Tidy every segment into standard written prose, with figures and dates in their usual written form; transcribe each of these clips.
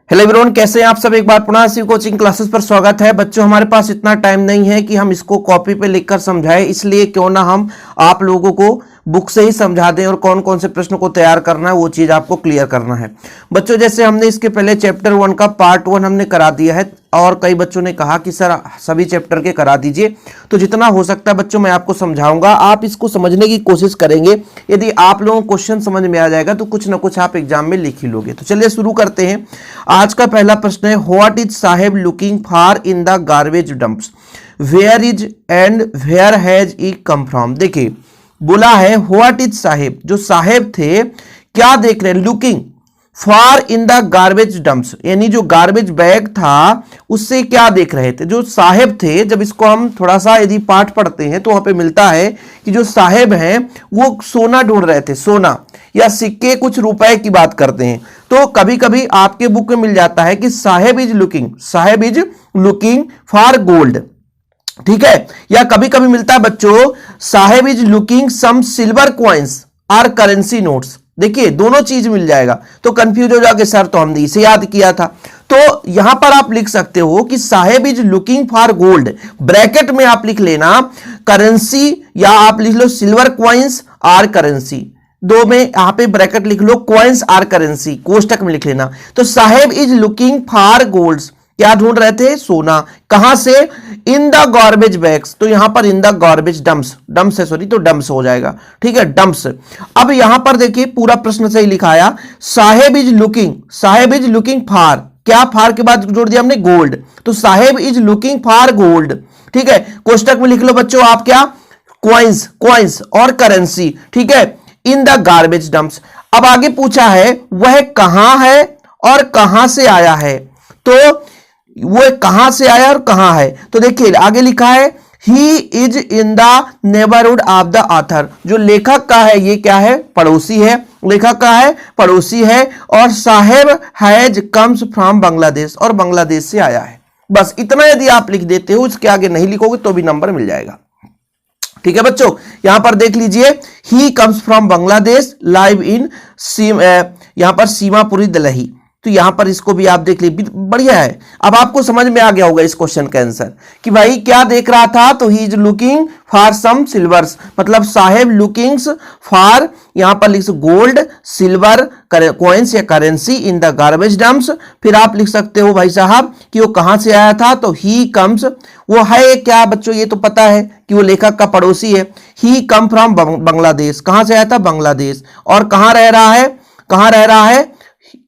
Hello everyone, कैसे हैं आप सब। एक बार पुनः सी कोचिंग क्लासेस पर स्वागत है। बच्चों, हमारे पास इतना टाइम नहीं है कि हम इसको कॉपी पे लिखकर समझाएं, इसलिए क्यों ना हम आप लोगों को बुक से ही समझा दें और कौन कौन से प्रश्न को तैयार करना है वो चीज आपको क्लियर करना है। बच्चों, जैसे हमने इसके पहले चैप्टर 1 का पार्ट 1 हमने करा दिया है और कई बच्चों ने कहा कि सर सभी चैप्टर के करा दीजिए, तो जितना हो सकता है बच्चों मैं आपको समझाऊंगा। आप इसको समझने की कोशिश करेंगे, यदि आप लोगों को क्वेश्चन समझ में आ जाएगा तो कुछ ना कुछ आप एग्जाम में लिख ही लोगे। तो चलिए शुरू करते हैं। आज का पहला प्रश्न है, what is Saheb looking for in the garbage dumps, where is and where has he come from. देखिए बोला है व्हाट इज साहेब, जो साहेब थे क्या देख रहे हैं, looking for in the garbage dumps, यानी जो गार्बेज बैग था उससे क्या देख रहे थे। जो साहेब थे, जब इसको हम थोड़ा सा यदि पाठ पढ़ते हैं तो वहां पे मिलता है कि जो साहेब हैं वो सोना ढूंढ रहे थे, सोना या सिक्के, कुछ रुपए की बात करते हैं। तो कभी कभी आपके बुक में मिल जाता है कि Saheb is looking for gold, ठीक है। या कभी कभी मिलता है बच्चों Saheb is looking some silver coins और करेंसी नोट्स। देखिए दोनों चीज मिल जाएगा, तो कंफ्यूज हो जाओगे सर तो हमने इसे याद किया था। तो यहां पर आप लिख सकते हो कि Saheb is looking for gold, bracket में आप लिख लेना करेंसी, या आप लिख लो सिल्वर कॉइंस और करेंसी, दो में यहां पे ब्रैकेट लिख लो कॉइंस और करेंसी, कोष्टक में लिख लेना। तो साहेब इज लुकिंग फॉर गोल्ड्स, क्या ढूंढ रहे थे, सोना। कहां से, इन द गार्बेज बैग्स, तो यहां पर इन द गार्बेज डम्प्स है, सॉरी तो डम्प्स हो जाएगा, ठीक है, डम्प्स। अब यहां पर देखिए पूरा प्रश्न सही लिखाया, साहेब इज लुकिंग फॉर, क्या फार के बाद जोड़ दिया हमने, गोल्ड, तो साहेब इज लुकिंग फॉर गोल्ड, ठीक है। कोष्टक में लिख लो बच्चों आप क्या, कॉइंस और करेंसी, ठीक है, इन द गार्बेज डम्प्स। अब आगे पूछा है वह कहां है और कहां से आया है, तो वो कहां से आया और कहां है, तो देखिए आगे लिखा है he is in the neighbourhood of the author, जो लेखक का है ये क्या है, पड़ोसी है, लेखक का है पड़ोसी है, और साहेब हैज कम्स फ्रॉम बांग्लादेश, और बांग्लादेश से आया है। बस इतना यदि आप लिख देते हो, इसके आगे नहीं लिखोगे तो भी नंबर मिल जाएगा, ठीक है बच्चों। यहां पर देख लीजिए he comes from Bangladesh, live in यहां पर सीमापुरी दलही, तो यहां पर इसको भी आप देख लीजिए, बढ़िया है। अब आपको समझ में आ गया होगा इस क्वेश्चन का आंसर कि भाई क्या देख रहा था, तो he is looking for some silvers, मतलब साहेब लुकिंग्स फॉर, यहां पर लिख गोल्ड, सिल्वर, कॉइंस या currency in the garbage dumps. फिर आप लिख सकते हो भाई साहब कि वो कहां से आया था, तो ही कम्स, वो है क्या बच्चों, ये तो पता है कि वो लेखक का पड़ोसी है। ही कम फ्रॉम बांग्लादेश, कहां से आया था, बांग्लादेश, और कहां रह रहा है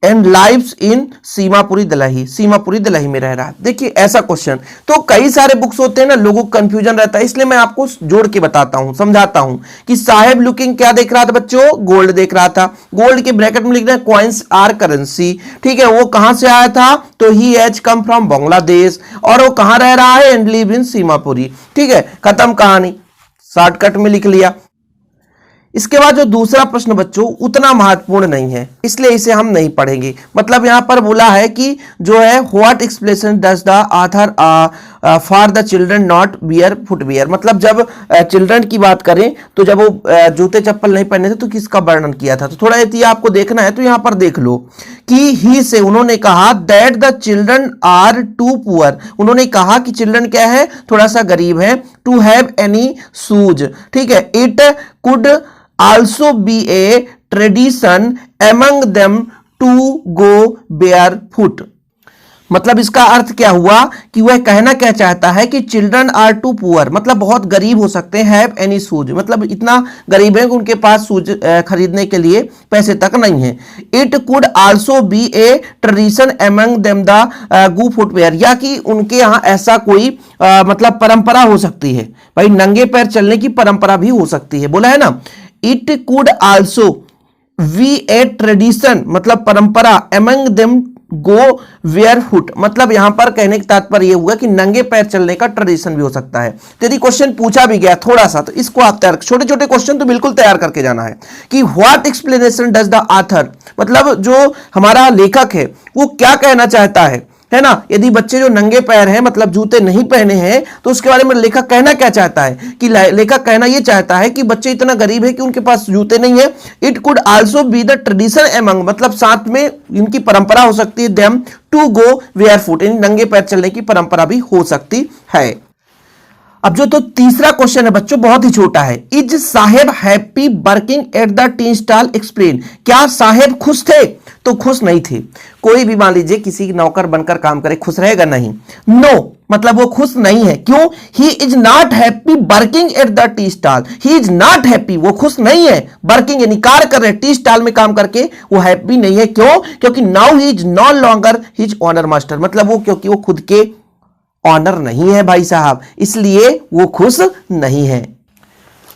एंड लाइव्स इन सीमापुरी दलही में रह रहा है। देखिए ऐसा क्वेश्चन, तो कई सारे बुक्स होते हैं ना, लोगों को कंफ्यूजन रहता है, इसलिए मैं आपको जोड़ के बताता हूं, समझाता हूं कि साहेब लुकिंग क्या देख रहा था बच्चों, गोल्ड देख रहा था, गोल्ड के ब्रैकेट में लिखना है कॉइंस आर करेंसी, ठीक है। वो कहां से आया था, तो he has come from Bangladesh, और वो कहां रह रहा है, एंड लिव इन सीमापुरी, ठीक है, खत्म कहानी, शॉर्टकट में लिख लिया। इसके बाद जो दूसरा प्रश्न बच्चों उतना महत्वपूर्ण नहीं है, इसलिए इसे हम नहीं पढ़ेंगे। मतलब यहां पर बोला है कि जो है what explanation does the author for the children not wear footwear, मतलब जब चिल्ड्रन की बात करें तो जब वो जूते चप्पल नहीं पहने थे तो किसका वर्णन किया था। तो थोड़ा यदि आपको देखना है तो यहां पर देख लो कि ही से उन्होंने कहा that the children are too poor, उन्होंने कहा कि चिल्ड्रन क्या है, थोड़ा सा गरीब है, टू हैव एनी शूज, ठीक है। It could also be a tradition among them to go barefoot, मतलब इसका अर्थ क्या हुआ कि वह कहना क्या चाहता है कि चिल्ड्रन आर टू पुअर, मतलब बहुत गरीब हो सकते हैं, हैव एनी शूज, मतलब इतना गरीब है कि उनके पास शूज खरीदने के लिए पैसे तक नहीं है। It could also B A tradition among them the go footwear, या कि उनके यहाँ ऐसा कोई मतलब परंपरा हो सकती है, भाई नंगे पैर चलने की परंपरा भी हो सकती है, बोला है ना। It could also be a tradition, मतलब परंपरा, among them go barefoot, मतलब यहां पर कहने का तात्पर्य यह हुआ कि नंगे पैर चलने का ट्रेडिशन भी हो सकता है। तो यदि क्वेश्चन पूछा भी गया थोड़ा सा, तो इसको आप तैयार, छोटे छोटे क्वेश्चन तो बिल्कुल तैयार करके जाना है कि what explanation does the author, मतलब जो हमारा लेखक है वो क्या कहना चाहता है, है ना। यदि बच्चे जो नंगे पैर हैं मतलब जूते नहीं पहने हैं तो उसके बारे में लेखक कहना क्या चाहता है कि लेखक कहना यह चाहता है कि बच्चे इतना गरीब है कि उनके पास जूते नहीं है। It could also be the tradition among, मतलब साथ में इनकी परंपरा हो सकती है them to go barefoot, नंगे पैर चलने की परंपरा भी हो सकती है। अब जो तो तीसरा क्वेश्चन है बच्चों बहुत ही छोटा है। Is Saheb happy working at the tea stall, explain. क्या साहेब खुश थे? तो खुश नहीं थे। कोई भी मान लीजिए किसी नौकर बनकर काम करे खुश रहेगा? नहीं। नो मतलब वो खुश नहीं है। क्यों? ही is not happy working at the tea stall, he is not happy, वो खुश नहीं है। वर्किंग यानी कार्य कर रहे, टी स्टॉल में काम करके वो हैप्पी नहीं है। क्यों? क्योंकि now he is not longer his honour master, मतलब वो क्योंकि वो खुद के ऑनर नहीं है भाई साहब, इसलिए वो खुश नहीं है।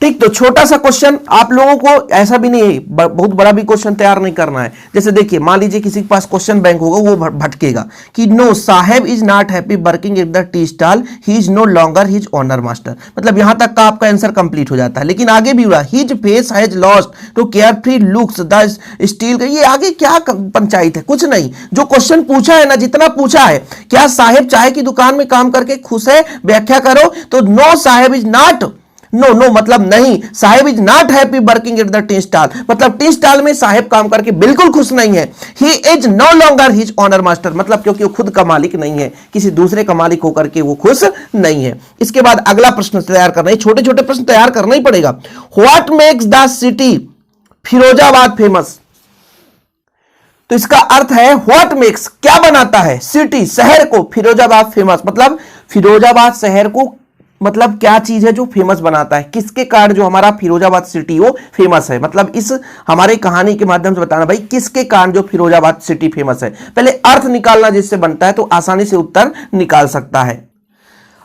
ठीक, तो छोटा सा क्वेश्चन, आप लोगों को ऐसा भी नहीं है बहुत बड़ा भी क्वेश्चन तैयार नहीं करना है। जैसे देखिए मान लीजिए किसी के पास क्वेश्चन बैंक होगा, वो भटकेगा कि no Saheb is not happy working at the tea stall, he is no longer his honour master, मतलब यहां तक का आपका आंसर कंप्लीट हो जाता है। लेकिन आगे भी हुआ his face has lost to carefree looks the steel, ये आगे क्या पंचायत है? कुछ नहीं। जो क्वेश्चन पूछा है ना, जितना पूछा है, क्या साहेब चाय की दुकान में काम करके खुश है, व्याख्या करो। तो no Saheb is not, no no मतलब नहीं, Saheb is not happy working at the tea stall, मतलब टी स्टॉल में साहेब काम करके बिल्कुल खुश नहीं है। He is no longer his honour master, मतलब क्योंकि वो खुद का मालिक नहीं है, किसी दूसरे का मालिक होकर के वो खुश नहीं है। इसके बाद अगला प्रश्न तैयार करना है, छोटे छोटे प्रश्न तैयार करना ही पड़ेगा। What makes the city Firozabad famous? तो इसका अर्थ है व्हाट मेक्स, क्या बनाता है, सिटी शहर को, फिरोजाबाद फेमस, मतलब फिरोजाबाद शहर को मतलब क्या चीज है जो फेमस बनाता है, किसके कारण जो हमारा फिरोजाबाद सिटी वो फेमस है। मतलब इस हमारे कहानी के माध्यम से बताना भाई किसके कारण जो फिरोजाबाद सिटी फेमस है। पहले अर्थ निकालना जिससे बनता है तो आसानी से उत्तर निकाल सकता है।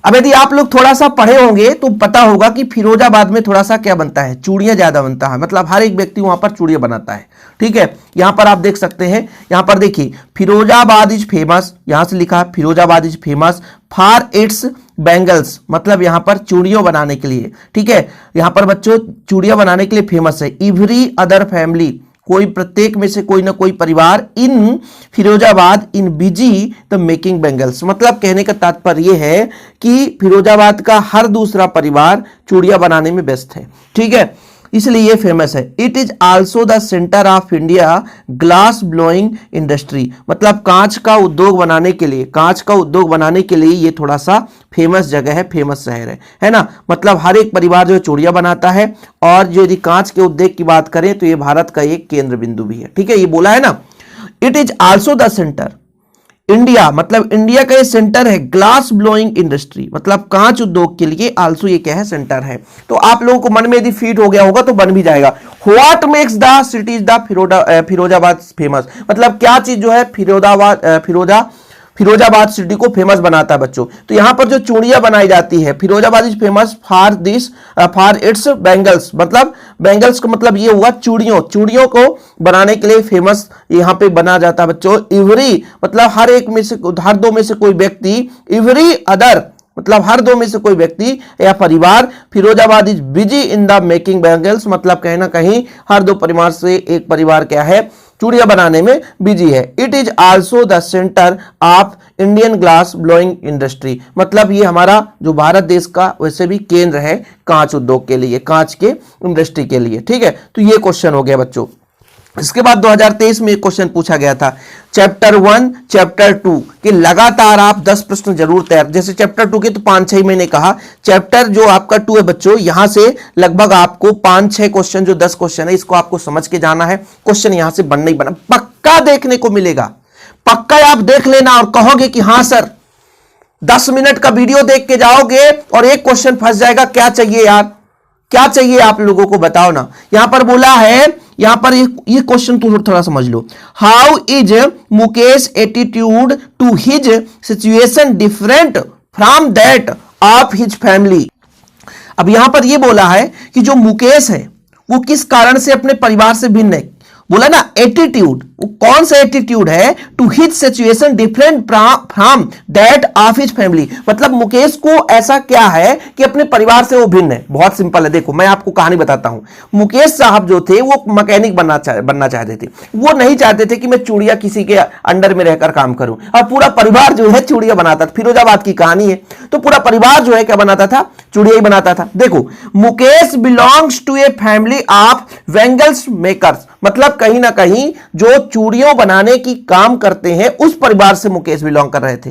अब यदि आप लोग थोड़ा सा पढ़े होंगे तो पता होगा कि फिरोजाबाद में थोड़ा सा क्या बनता है, चूड़ियां ज्यादा बनता है, मतलब हर एक व्यक्ति वहां पर चूड़ियां बनाता है। ठीक है, यहां पर आप देख सकते हैं, यहां पर देखिए फिरोजाबाद इज फेमस, यहां से लिखा Firozabad is famous for its bangles, मतलब यहां पर चूड़ियों बनाने के लिए। ठीक है, यहां पर बच्चों चूड़ियां बनाने के लिए फेमस है। एवरी अदर फैमिली, कोई प्रत्येक में से कोई ना कोई परिवार इन फिरोजाबाद इन बिजी द मेकिंग बैंगल्स, मतलब कहने का तात्पर्य यह है कि फिरोजाबाद का हर दूसरा परिवार चूड़ियां बनाने में व्यस्त है। ठीक है, इसलिए ये फेमस है। It is also the centre of India glass blowing industry, मतलब कांच का उद्योग बनाने के लिए, कांच का उद्योग बनाने के लिए ये थोड़ा सा फेमस जगह है, फेमस शहर है ना। मतलब हर एक परिवार जो चूड़ियां बनाता है, और जो यदि कांच के उद्योग की बात करें तो ये भारत का एक केंद्र बिंदु भी है। ठीक है, ये बोला है ना। It is also the centre India, मतलब इंडिया का ये सेंटर है ग्लास ब्लोइंग इंडस्ट्री, मतलब कांच उद्योग के लिए आल्सो ये क्या है, सेंटर है। तो आप लोगों को मन में यदि फीट हो गया होगा तो बन भी जाएगा। What makes the city the Firozabad famous, मतलब क्या चीज जो है फिरोजाबाद सिटी को फेमस बनाता है बच्चों। तो यहां पर जो चूड़ियां बनाई जाती है, Firozabad is famous for its bangles, मतलब बैंगल्स का मतलब ये हुआ चूड़ियों को बनाने के लिए फेमस यहां पे बना जाता है बच्चों। एवरी मतलब हर एक में से, हर दो में से कोई व्यक्ति, एवरी अदर मतलब हर दो में से कोई व्यक्ति या परिवार, Firozabad is busy in the making bangles, मतलब कहीं ना कहीं हर दो परिवार से एक परिवार क्या है, चूड़ियां बनाने में बिजी है। It is also the centre of Indian glass blowing industry, मतलब ये हमारा जो भारत देश का वैसे भी केंद्र है कांच उद्योग के लिए, कांच के इंडस्ट्री के लिए। ठीक है, तो ये क्वेश्चन हो गया बच्चों। इसके बाद 2023 में एक क्वेश्चन पूछा गया था चैप्टर 1 चैप्टर 2 के लगातार आप 10 प्रश्न जरूर तैयार, जैसे चैप्टर 2 के तो 5-6 महीने कहा, चैप्टर जो आपका 2 है बच्चों, यहां से लगभग आपको 5-6 क्वेश्चन, जो 10 क्वेश्चन है इसको आपको समझ के जाना है। क्वेश्चन यहां से बनना ही बना, पक्का देखने को मिलेगा, पक्का आप देख लेना और कहोगे कि हां सर 10 मिनट का वीडियो देख के जाओगे और एक क्वेश्चन फंस जाएगा, क्या चाहिए यार, क्या चाहिए आप लोगों को बताओ ना। यहां पर बोला है, यहां पर ये क्वेश्चन तो थोड़ा समझ लो, how is Mukesh attitude to his situation different from that of his family. अब यहां पर ये बोला है कि जो मुकेश है वो किस कारण से अपने परिवार से भिन्न है। बोला ना एटीट्यूड, वो कौन सा एटीट्यूड है, to his situation different from that of his family. मतलब मुकेश को ऐसा क्या है कि अपने परिवार से वो भिन्न है। बहुत सिंपल है, देखो मैं आपको कहानी बताता हूं। मुकेश साहब जो थे वो मैकेनिक बनना चाहते थे। वो नहीं चाहते थे कि मैं चूड़िया किसी के अंडर में रहकर काम करूं, और पूरा परिवार जो है चूड़िया बनाता था। फिरोजाबाद की कहानी है, तो पूरा परिवार जो है क्या बनाता था, चूड़िया ही बनाता था। देखो Mukesh belongs to a family of bangles makers, मतलब कहीं ना कहीं जो चूड़ियों बनाने की काम करते हैं उस परिवार से मुकेश बिलोंग कर रहे थे।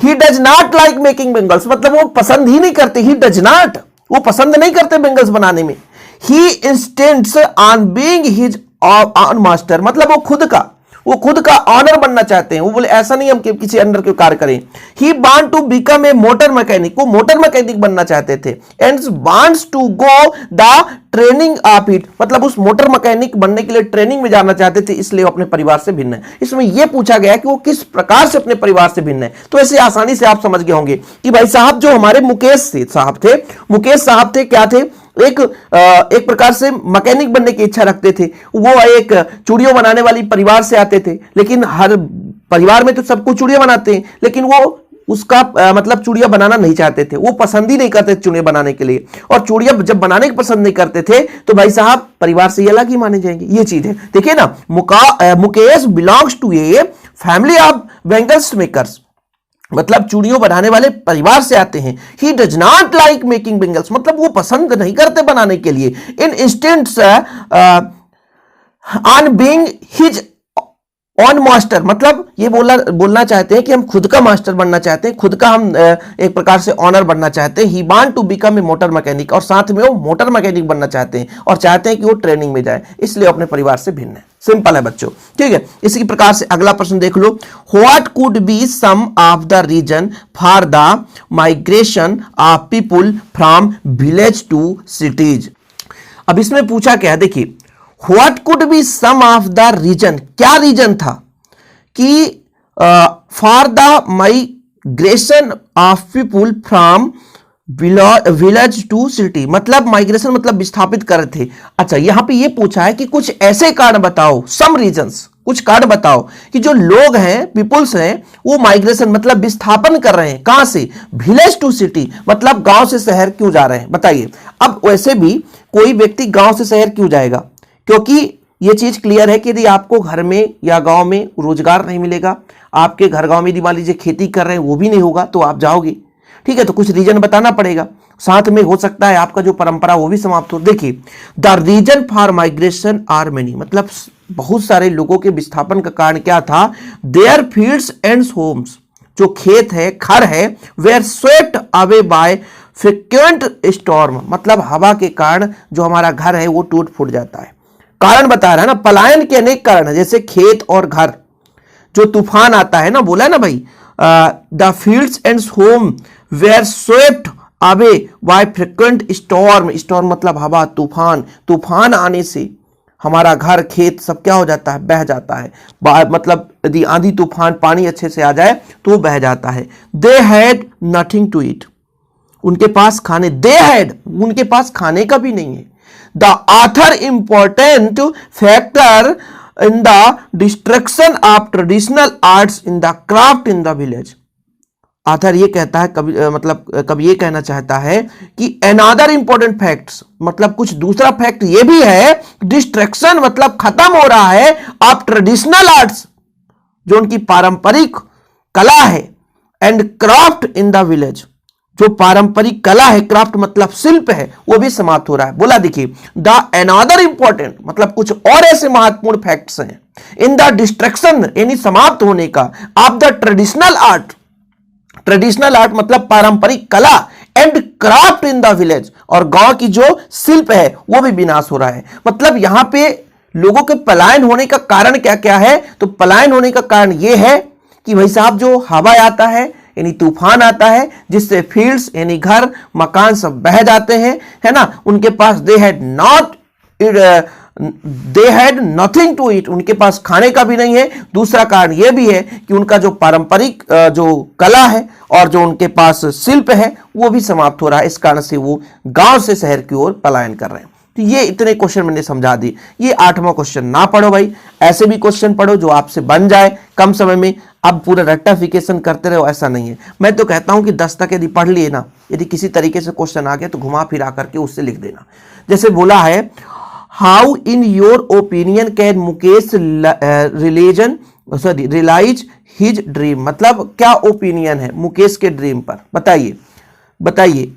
He does not like making bangles, मतलब वो पसंद ही नहीं करते, ही डज नॉट, वो पसंद नहीं करते बेंगल्स बनाने में। He instants on being his own master, मतलब वो खुद का ऑनर बनना चाहते हैं। वो बोले ऐसा नहीं हम किसी अंडर के कार्य करें। He want to become a motor mechanic, वो मोटर मैकेनिक बनना चाहते थे। And wants to go the training of it, मतलब उस मोटर मैकेनिक बनने के लिए ट्रेनिंग में जाना चाहते थे, इसलिए वो अपने परिवार से भिन्न है। इसमें यह पूछा गया कि वो किस प्रकार से अपने परिवार से भिन्न है। तो ऐसे आसानी से आप समझ गए होंगे कि भाई साहब जो हमारे मुकेश साहब थे क्या थे, एक प्रकार से मैकेनिक बनने की इच्छा रखते थे। वो एक चूड़ियों बनाने वाली परिवार से आते थे, लेकिन हर परिवार में तो सबको चूड़ियां बनाते हैं, लेकिन वो उसका मतलब चूड़ियां बनाना नहीं चाहते थे। वो पसंद ही नहीं करते चूड़ियां बनाने के लिए, और चूड़ियां जब बनाने की पसंद नहीं करते थे तो भाई साहब परिवार से ये अलग ही माने जाएंगे। ये चीज है, देखिए ना, Mukesh belongs to a family of bangles makers, मतलब चूड़ियों बनाने वाले परिवार से आते हैं। He does not like making bangles, मतलब वो पसंद नहीं करते बनाने के लिए। In instants on being his own master, मतलब ये बोलना चाहते हैं कि हम खुद का मास्टर बनना चाहते हैं, खुद का हम एक प्रकार से ऑनर बनना चाहते हैं। He want to become a motor mechanic, और साथ में वो मोटर मैकेनिक बनना चाहते हैं और चाहते हैं कि वो ट्रेनिंग में जाए, इसलिए अपने परिवार से भिन्न है। सिंपल है बच्चों, ठीक है। इसी प्रकार से अगला प्रश्न देख लो। What could be some of the reason for the migration of people from village to cities. अब इसमें पूछा क्या है, देखिए what could be some of the reason, क्या रीजन था कि for the migration of people from village to city, मतलब माइग्रेशन मतलब विस्थापित कर रहे थे। अच्छा यहां पे ये पूछा है कि कुछ ऐसे कारण बताओ, सम रीजंस, कुछ कारण बताओ कि जो लोग हैं, पीपुल्स हैं, वो माइग्रेशन मतलब विस्थापन कर रहे हैं। कहां से, विलेज टू सिटी, मतलब गांव से शहर क्यों जा रहे हैं, बताइए। अब वैसे भी कोई व्यक्ति गांव से शहर क्यों जाएगा, क्योंकि यह चीज क्लियर है कि यदि आपको घर में या गांव में रोजगार नहीं मिलेगा, आपके घर गांव में यदि मान लीजिए खेती कर रहे हैं वो भी नहीं होगा, तो आप जाओगे, ठीक है। तो कुछ रीजन बताना पड़ेगा, साथ में हो सकता है आपका जो परंपरा वो भी समाप्त हो। देखिए the reason for migration are many, मतलब बहुत सारे लोगों के विस्थापन का कारण क्या था, देयर फील्ड्स एंड होम्स, जो खेत है, घर है, were swept away by frequent storm, मतलब हवा के कारण जो हमारा घर है वो टूट फूट जाता है। कारण बता रहा है ना, पलायन के अनेक कारण है, जैसे खेत और घर, जो तूफान आता है ना, बोला है ना भाई, the fields and home were swept away by frequent storm, storm मतलब हवा, तूफान आने से हमारा घर खेत सब क्या हो जाता है, बह जाता है। मतलब यदि आंधी तूफान पानी अच्छे से आ जाए तो बह जाता है। They had nothing to eat, उनके पास खाने का भी नहीं है। The author important factor in the destruction of traditional arts in the craft in the village. Author ये कहता है, कभी ये कहना चाहता है कि अनदर इंपॉर्टेंट फैक्ट्स, मतलब कुछ दूसरा फैक्ट ये भी है, डिस्ट्रक्शन मतलब खत्म हो रहा है ऑफ ट्रेडिशनल आर्ट्स, जो उनकी पारंपरिक कला है, and craft in the village, जो पारंपरिक कला है, क्राफ्ट मतलब शिल्प है, वो भी समाप्त हो रहा है। बोला देखिए द अनदर इंपॉर्टेंट, मतलब कुछ और ऐसे महत्वपूर्ण फैक्ट्स हैं इन द डिस्ट्रक्शन, यानी समाप्त होने का, of the traditional art, traditional art मतलब पारंपरिक कला, and craft in the village, और गांव की जो शिल्प है वो भी विनाश हो रहा है। मतलब यहां पे लोगों के पलायन होने का कारण क्या क्या है, तो पलायन होने का कारण यह है कि भाई साहब जो हवा आता है यानी तूफान आता है, जिससे फील्ड्स यानी घर मकान सब बह जाते हैं, है ना। उनके पास they had nothing to eat, उनके पास खाने का भी नहीं है। दूसरा कारण यह भी है कि उनका जो पारंपरिक जो कला है और जो उनके पास शिल्प है वो भी समाप्त हो रहा है। इस कारण से वो गांव से शहर की ओर पलायन कर रहे हैं। तो ये इतने क्वेश्चन मैंने समझा दिए। ये 8वां क्वेश्चन ना पढ़ो भाई, ऐसे भी क्वेश्चन पढ़ो जो आपसे बन जाए कम समय में। अब पूरा रट्टाफिकेशन करते रहो, ऐसा नहीं है। मैं तो कहता हूं कि 10 तक यदि पढ़ लिए ना, यदि किसी तरीके से क्वेश्चन आ गया तो घुमा फिरा करके उससे लिख देना। जैसे बोला है, how in your opinion can Mukesh realize his dream, मतलब क्या ओपिनियन है मुकेश के ड्रीम पर, बताइए बताइए।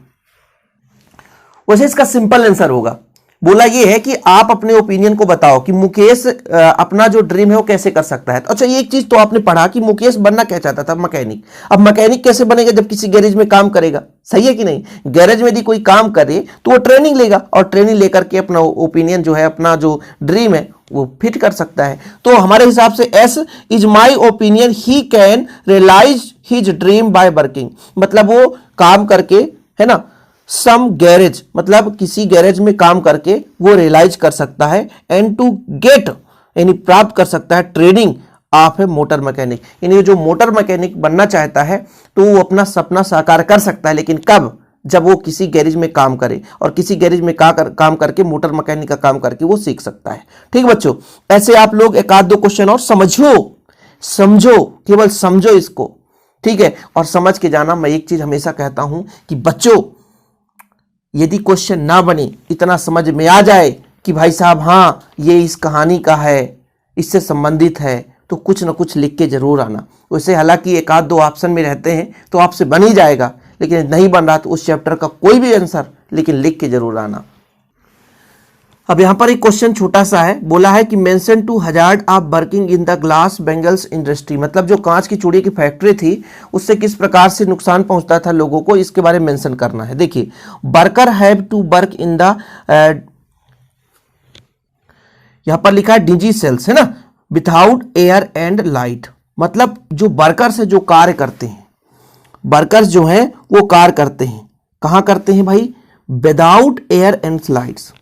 वैसे इसका सिंपल आंसर होगा, बोला ये है कि आप अपने ओपिनियन को बताओ कि मुकेश अपना जो ड्रीम है वो कैसे कर सकता है। अच्छा, ये एक चीज तो आपने पढ़ा कि मुकेश बनना क्या चाहता था, मैकेनिक। अब मैकेनिक कैसे बनेगा जब किसी गैरेज में काम करेगा, सही है कि नहीं। गैरेज में यदि कोई काम करे तो वो ट्रेनिंग लेगा और ट्रेनिंग लेकर के अपना ओपिनियन जो है, अपना जो ड्रीम है वो फिट कर सकता है। तो हमारे हिसाब से as is my opinion he can realize his dream by working, मतलब वो काम करके, है ना, सम गैरेज, मतलब किसी गैरेज में काम करके वो रियलाइज कर सकता है, एंड टू गेट, यानी प्राप्त कर सकता है, training of A motor mechanic, यानी जो मोटर मैकेनिक बनना चाहता है तो वो अपना सपना साकार कर सकता है। लेकिन कब? जब वो किसी गैरेज में काम करे, और किसी गैरेज में काम करके मोटर मैकेनिक का काम करके वो सीख सकता है। ठीक बच्चों, ऐसे आप लोग एक आध दो क्वेश्चन और समझो, केवल समझो इसको, ठीक है, और समझ के जाना। मैं एक चीज हमेशा कहता हूं कि बच्चों, यदि क्वेश्चन ना बने, इतना समझ में आ जाए कि भाई साहब हाँ ये इस कहानी का है, इससे संबंधित है, तो कुछ ना कुछ लिख के जरूर आना। वैसे हालांकि एक आध दो ऑप्शन में रहते हैं तो आपसे बन ही जाएगा, लेकिन नहीं बन रहा तो उस चैप्टर का कोई भी आंसर लेकिन लिख के जरूर आना। अब यहां पर एक क्वेश्चन छोटा सा है, बोला है कि mention to hazard of working in the glass bangles industry, मतलब जो कांच की चूड़ी की फैक्ट्री थी उससे किस प्रकार से नुकसान पहुंचता था लोगों को, इसके बारे में मेंशन करना है। देखिए, worker have to work in the, यहां पर लिखा है डिजी सेल्स, है ना, विदाउट एयर एंड लाइट, मतलब जो वर्कर्स है, जो कार्य करते हैं, वर्कर्स जो हैं वो कार्य करते हैं, कहां करते हैं भाई, विदाउट एयर एंड लाइट्स,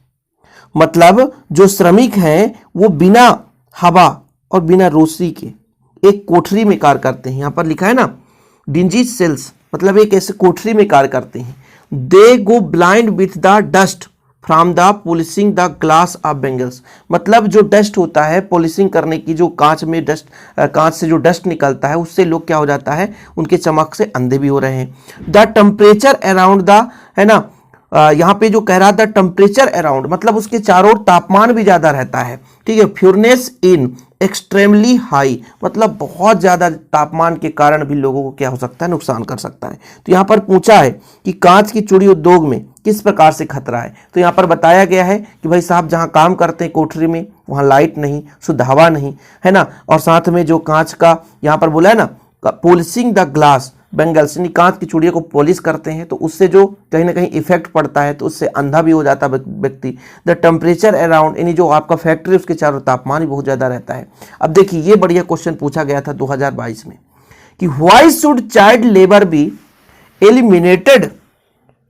मतलब जो श्रमिक हैं वो बिना हवा और बिना रोशनी के एक कोठरी में कार्य करते हैं। यहां पर लिखा है ना डिंजी सेल्स, मतलब एक ऐसे कोठरी में कार्य करते हैं। They go blind with the dust from the polishing the glass of bangles, मतलब जो डस्ट होता है पॉलिशिंग करने की, जो कांच में डस्ट, कांच से जो डस्ट निकलता है उससे लोग क्या हो जाता है, उनके चमक से अंधे भी हो रहे हैं। द टेम्परेचर अराउंड द, है ना, यहाँ पे जो कह रहा था टेम्परेचर अराउंड, मतलब उसके चारों ओर तापमान भी ज्यादा रहता है, ठीक है। फ्यूरनेस इन एक्सट्रीमली हाई, मतलब बहुत ज्यादा तापमान के कारण भी लोगों को क्या हो सकता है, नुकसान कर सकता है। तो यहाँ पर पूछा है कि कांच की चूड़ी उद्योग में किस प्रकार से खतरा है, तो यहाँ पर बताया गया है कि भाई साहब जहाँ काम करते हैं कोठरी में, वहाँ लाइट नहीं, शुद्ध हवा नहीं, है ना, और साथ में जो कांच का यहाँ पर बोला है ना, पॉलिशिंग द ग्लास बेंगल्स, यानी कांच की चूड़ियों को पॉलिश करते हैं तो उससे जो कहीं ना कहीं इफेक्ट पड़ता है, तो उससे अंधा भी हो जाता है व्यक्ति। द टेम्परेचर अराउंड, यानी जो आपका फैक्ट्री उसके चारों तापमान भी बहुत ज्यादा रहता है। अब देखिए, ये बढ़िया क्वेश्चन पूछा गया था 2022 में कि why should child labour be eliminated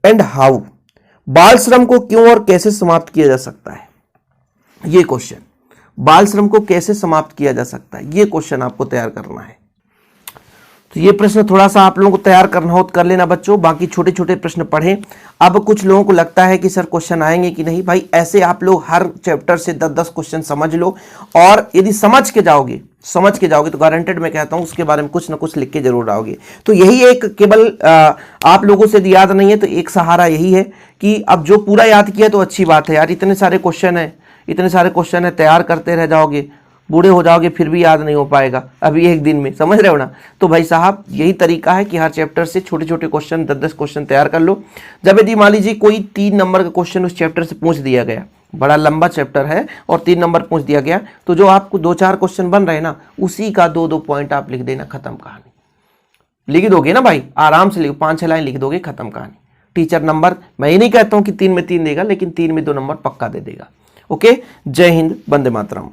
and how, बाल श्रम को क्यों और कैसे समाप्त किया जा सकता है। ये क्वेश्चन, बाल श्रम को कैसे समाप्त किया जा सकता है, ये क्वेश्चन आपको तैयार करना है। तो ये प्रश्न थोड़ा सा आप लोगों को तैयार करना हो तो कर लेना बच्चों, बाकी छोटे छोटे प्रश्न पढ़ें। अब कुछ लोगों को लगता है कि सर क्वेश्चन आएंगे कि नहीं, भाई ऐसे आप लोग हर चैप्टर से 10-10 क्वेश्चन समझ लो, और यदि समझ के जाओगे तो गारंटेड मैं कहता हूं उसके बारे में कुछ ना कुछ लिख के जरूर आओगे। तो यही एक केवल आप लोगों से याद नहीं है तो एक सहारा यही है कि अब जो पूरा याद किया तो अच्छी बात है यार, इतने सारे क्वेश्चन है, तैयार करते रह जाओगे, बूढ़े हो जाओगे फिर भी याद नहीं हो पाएगा अभी एक दिन में, समझ रहे हो ना। तो भाई साहब यही तरीका है कि हर चैप्टर से छोटे छोटे क्वेश्चन 10-10 क्वेश्चन तैयार कर लो। जब यदि मान लीजिए कोई 3 नंबर का क्वेश्चन उस चैप्टर से पूछ दिया गया, बड़ा लंबा चैप्टर है और 3 नंबर पूछ दिया गया, तो जो आपको 2-4 क्वेश्चन बन रहे हैं ना, उसी का 2-2 पॉइंट आप लिख देना, खत्म कहानी। लिख दोगे ना भाई, आराम से लिखो, 5-6 लाइन लिख दोगे, खत्म कहानी। टीचर नंबर मैं ये नहीं कहता हूं कि 3 में 3 देगा, लेकिन 3 में 2 नंबर पक्का दे देगा। ओके, जय हिंद, वंदे मातरम।